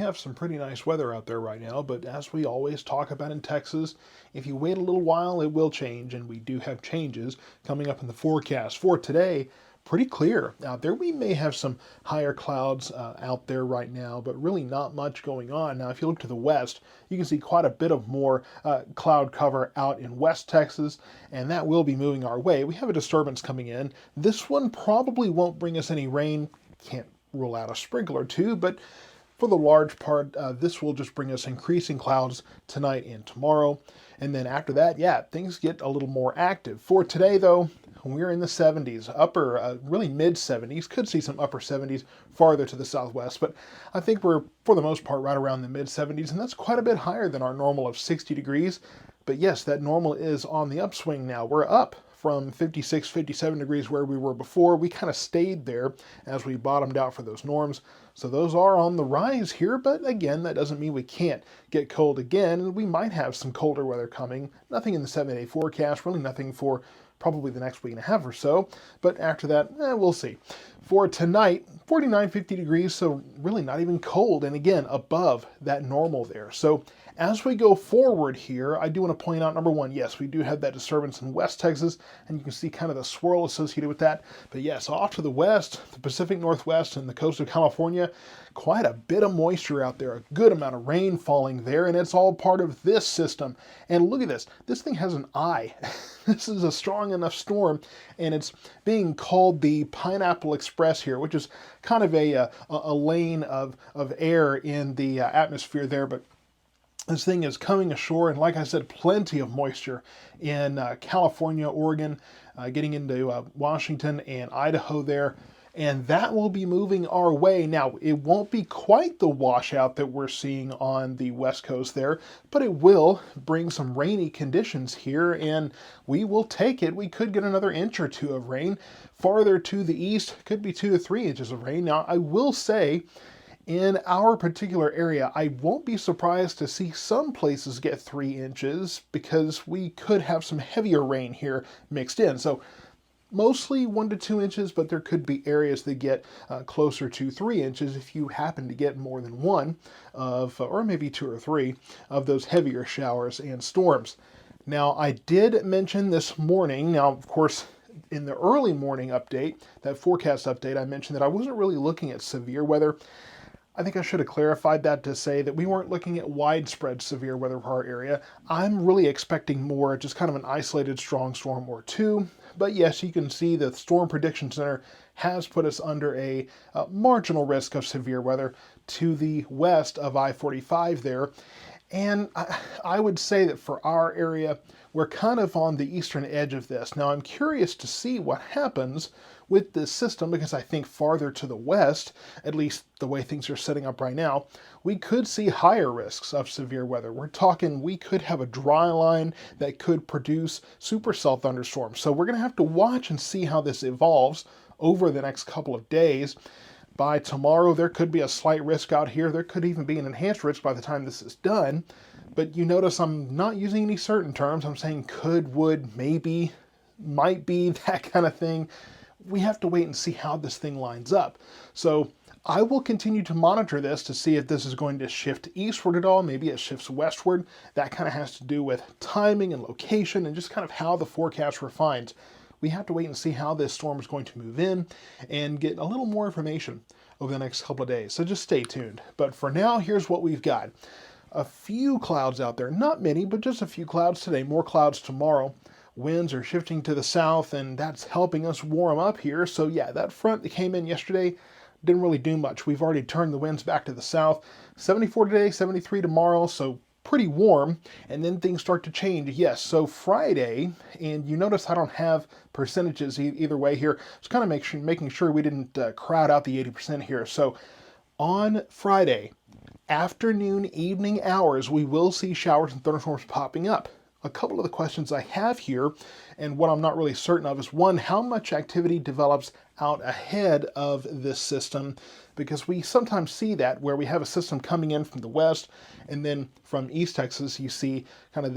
have some pretty nice weather out there right now, but as we always talk about in Texas, if you wait a little while, it will change, and we do have changes coming up in the forecast. For today, pretty clear out there. We may have some higher clouds out there right now, but really not much going on. Now, if you look to the west, you can see quite a bit of more cloud cover out in West Texas, and that will be moving our way. We have a disturbance coming in. This one probably won't bring us any rain. Can't rule out a sprinkle or two, but for the large part, this will just bring us increasing clouds tonight and tomorrow. And then after that, yeah, things get a little more active. For today, though, we're in the 70s, really mid 70s. Could see some upper 70s farther to the southwest, but I think we're, for the most part, right around the mid 70s, and that's quite a bit higher than our normal of 60 degrees. But yes, that normal is on the upswing now. We're up from 56, 57 degrees where we were before. We kind of stayed there as we bottomed out for those norms. So those are on the rise here, but again, that doesn't mean we can't get cold again. We might have some colder weather coming. Nothing in the 7-day forecast, really nothing for probably the next week and a half or so. But after that, we'll see. For tonight, 49, 50 degrees, so really not even cold, and again, above that normal there. So as we go forward here, I do want to point out, number one, yes, we do have that disturbance in West Texas, and you can see kind of the swirl associated with that. But yes, off to the west, the Pacific Northwest and the coast of California, quite a bit of moisture out there, a good amount of rain falling there, and it's all part of this system. And look at this. This thing has an eye. This is a strong enough storm, and it's being called the Pineapple Express here, which is kind of a lane of air in the atmosphere there, but this thing is coming ashore, and like I said, plenty of moisture in California, Oregon, getting into Washington and Idaho there, and that will be moving our way. Now, it won't be quite the washout that we're seeing on the west coast there, but it will bring some rainy conditions here, and we will take it. We could get another inch or two of rain. Farther to the east, could be 2 to 3 inches of rain. Now, I will say, in our particular area, I won't be surprised to see some places get 3 inches because we could have some heavier rain here mixed in. So mostly 1 to 2 inches, but there could be areas that get closer to 3 inches if you happen to get more than one of, or maybe 2 or 3 of those heavier showers and storms. Now, I did mention this morning, now of course, in the early morning update, that forecast update, I mentioned that I wasn't really looking at severe weather. I think I should have clarified that to say that we weren't looking at widespread severe weather for our area. I'm really expecting more, just kind of an isolated strong storm or two. But yes, you can see the Storm Prediction Center has put us under a marginal risk of severe weather to the west of I-45 there. And I would say that for our area, we're kind of on the eastern edge of this. Now, I'm curious to see what happens with this system because I think farther to the west, at least the way things are setting up right now, we could see higher risks of severe weather. We're talking we could have a dry line that could produce supercell thunderstorms. So we're going to have to watch and see how this evolves over the next couple of days. By tomorrow, there could be a slight risk out here. There could even be an enhanced risk by the time this is done. But you notice I'm not using any certain terms. I'm saying could, would, maybe, might be, that kind of thing. We have to wait and see how this thing lines up. So I will continue to monitor this to see if this is going to shift eastward at all. Maybe it shifts westward. That kind of has to do with timing and location and just kind of how the forecast refines. We have to wait and see how this storm is going to move in and get a little more information over the next couple of days. So just stay tuned. But for now, here's what we've got. A few clouds out there, not many, but just a few clouds today, more clouds tomorrow. Winds are shifting to the south, and that's helping us warm up here. So yeah, that front that came in yesterday didn't really do much. We've already turned the winds back to the south. 74 today, 73 tomorrow, so pretty warm, and then things start to change. Yes, so Friday, and you notice I don't have percentages either way here. Just kind of making sure we didn't crowd out the 80% here. So on Friday, afternoon, evening hours, we will see showers and thunderstorms popping up. A couple of the questions I have here, and what I'm not really certain of, is one, how much activity develops out ahead of this system? Because we sometimes see that where we have a system coming in from the west, and then from East Texas, you see kind of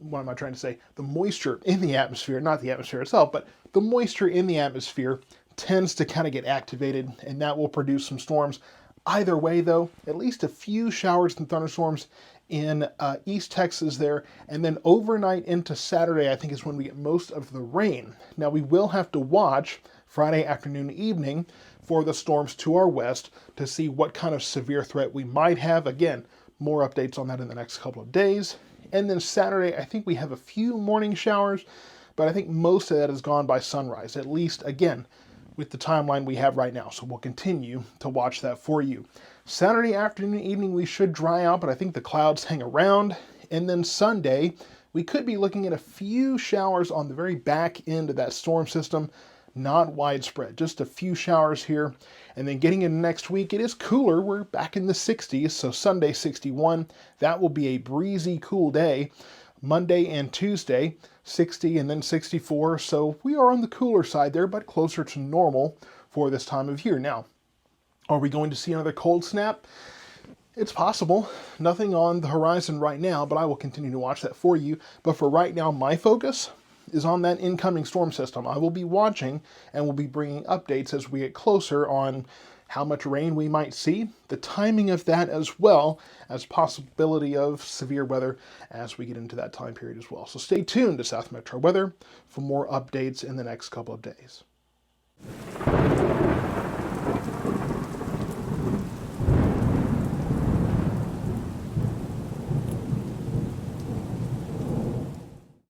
what am I trying to say? The moisture in the atmosphere, not the atmosphere itself, but the moisture in the atmosphere tends to kind of get activated, and that will produce some storms. Either way, though, at least a few showers and thunderstorms in East Texas there, and then overnight into Saturday, I think is when we get most of the rain. Now, we will have to watch Friday afternoon, evening for the storms to our west to see what kind of severe threat we might have. Again, more updates on that in the next couple of days. And then Saturday, I think we have a few morning showers, but I think most of that is gone by sunrise, at least, again, with the timeline we have right now. So we'll continue to watch that for you. Saturday afternoon, evening, we should dry out, but I think the clouds hang around. And then Sunday, we could be looking at a few showers on the very back end of that storm system. Not widespread, just a few showers here. And then getting into next week, it is cooler. We're back in the 60s, so Sunday 61. That will be a breezy, cool day. Monday and Tuesday, 60 and then 64. So we are on the cooler side there, but closer to normal for this time of year. Now, are we going to see another cold snap? It's possible. Nothing on the horizon right now, but I will continue to watch that for you. But for right now, my focus is on that incoming storm system. I will be watching and will be bringing updates as we get closer on how much rain we might see, the timing of that, as well as possibility of severe weather as we get into that time period as well. So stay tuned to South Metro Weather for more updates in the next couple of days.